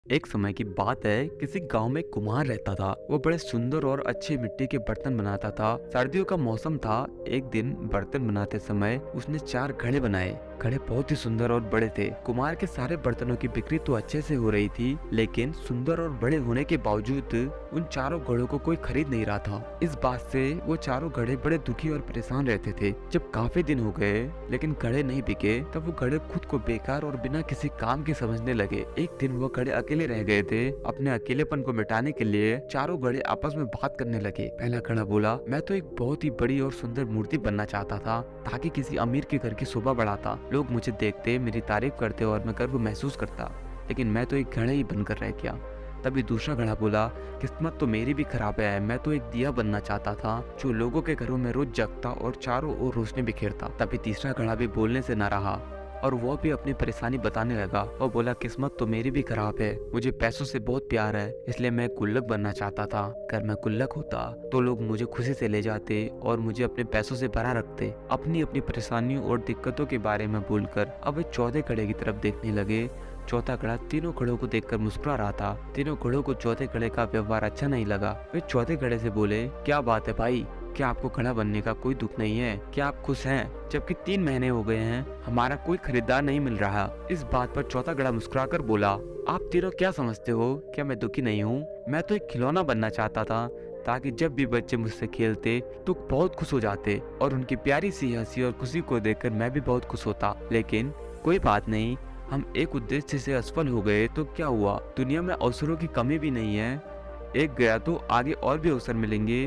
एक समय की बात है, किसी गांव में एक कुम्हार रहता था। वो बड़े सुंदर और अच्छे मिट्टी के बर्तन बनाता था। सर्दियों का मौसम था। एक दिन बर्तन बनाते समय उसने 4 घड़े बनाए। घड़े बहुत ही सुंदर और बड़े थे। कुम्हार के सारे बर्तनों की बिक्री तो अच्छे से हो रही थी, लेकिन सुंदर और बड़े होने के बावजूद उन चारों घड़ों को कोई खरीद नहीं रहा था। इस बात से वो चारों घड़े बड़े दुखी और परेशान रहते थे। जब काफी दिन हो गए लेकिन घड़े नहीं बिके, तब वो घड़े खुद को बेकार और बिना किसी काम के समझने लगे। एक दिन वो घड़े अकेले रह गए थे। अपने अकेलेपन को मिटाने के लिए चारों घड़े आपस में बात करने लगे। पहला घड़ा बोला, मैं तो एक बहुत ही बड़ी और सुंदर मूर्ति बनना चाहता था, ताकि किसी अमीर के घर की शोभा बढ़ाता, लोग मुझे देखते, मेरी तारीफ करते और मैं गर्व महसूस करता। लेकिन मैं तो एक घड़ा ही बनकर रह गया। तभी दूसरा घड़ा बोला, किस्मत तो मेरी भी खराब है। मैं तो एक दिया बनना चाहता था, जो लोगों के घरों में रोज जगता और चारों ओर रोशनी बिखेरता। तभी तीसरा घड़ा भी बोलने से न रहा और वो भी अपनी परेशानी बताने लगा। वो बोला, किस्मत तो मेरी भी खराब है। मुझे पैसों से बहुत प्यार है, इसलिए मैं गुल्लक बनना चाहता था। अगर मैं गुल्लक होता तो लोग मुझे खुशी से ले जाते और मुझे अपने पैसों से भरा रखते। अपनी अपनी परेशानियों और दिक्कतों के बारे में बोलकर अब वे चौथे घड़े की तरफ देखने लगे। चौथा घड़ा तीनों घड़ों को देखकर मुस्कुरा रहा था। तीनों घड़ों को चौथे घड़े का व्यवहार अच्छा नहीं लगा। वे चौथे घड़े से बोले, क्या बात है भाई, क्या आपको घड़ा बनने का कोई दुख नहीं है? क्या आप खुश हैं? जबकि 3 महीने हो गए हैं, हमारा कोई खरीदार नहीं मिल रहा। इस बात पर चौथा घड़ा मुस्कुराकर बोला, आप तीनों क्या समझते हो? क्या मैं दुखी नहीं हूँ? मैं तो एक खिलौना बनना चाहता था, ताकि जब भी बच्चे मुझसे खेलते तो बहुत खुश हो जाते और उनकी प्यारी सी हंसी और खुशी को देखकर मैं भी बहुत खुश होता। लेकिन कोई बात नहीं, हम एक उद्देश्य से असफल हो गए तो क्या हुआ? दुनिया में अवसरों की कमी भी नहीं है। एक गया तो आगे और भी अवसर मिलेंगे।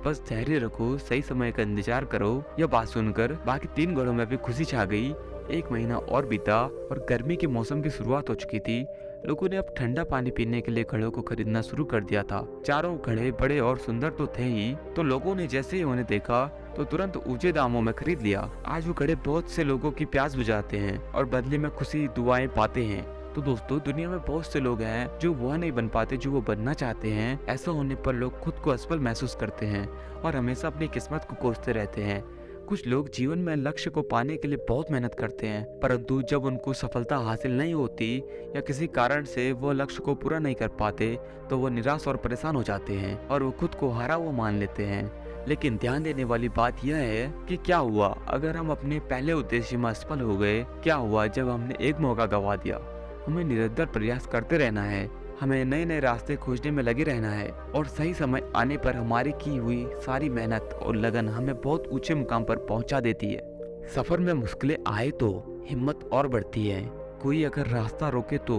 बस धैर्य रखो, सही समय का इंतजार करो। यह बात सुनकर बाकी 3 घड़ों में भी खुशी छा गई। 1 महीना और बीता और गर्मी के मौसम की शुरुआत हो चुकी थी। लोगों ने अब ठंडा पानी पीने के लिए घड़ों को खरीदना शुरू कर दिया था। चारों घड़े बड़े और सुंदर तो थे ही, तो लोगों ने जैसे ही उन्हें देखा तो तुरंत ऊंचे दामों में खरीद लिया। आज वो घड़े बहुत से लोगों की प्यास बुझाते हैं और बदले में खुशी दुआएं पाते हैं। तो दोस्तों, दुनिया में बहुत से लोग हैं जो वह नहीं बन पाते जो वो बनना चाहते हैं। ऐसा होने पर लोग खुद को असफल महसूस करते हैं और हमेशा अपनी किस्मत को कोसते रहते हैं। कुछ लोग जीवन में लक्ष्य को पाने के लिए बहुत मेहनत करते हैं, परंतु जब उनको सफलता हासिल नहीं होती या किसी कारण से वो लक्ष्य को पूरा नहीं कर पाते, तो वो निराश और परेशान हो जाते हैं और वो खुद को हारा हुआ मान लेते हैं। लेकिन ध्यान देने वाली बात यह है कि क्या हुआ अगर हम अपने पहले उद्देश्य में असफल हो गए? क्या हुआ जब हमने एक मौका गंवा दिया? हमें निरंतर प्रयास करते रहना है। हमें नए नए रास्ते खोजने में लगे रहना है और सही समय आने पर हमारी की हुई सारी मेहनत और लगन हमें बहुत ऊंचे मुकाम पर पहुंचा देती है। सफर में मुश्किलें आए तो हिम्मत और बढ़ती है। कोई अगर रास्ता रोके तो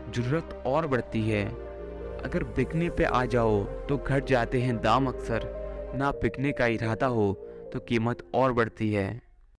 जरूरत और बढ़ती है। अगर बिकने पे आ जाओ तो घट जाते हैं दाम अक्सर। ना बिकने का इरादा हो तो कीमत और बढ़ती है।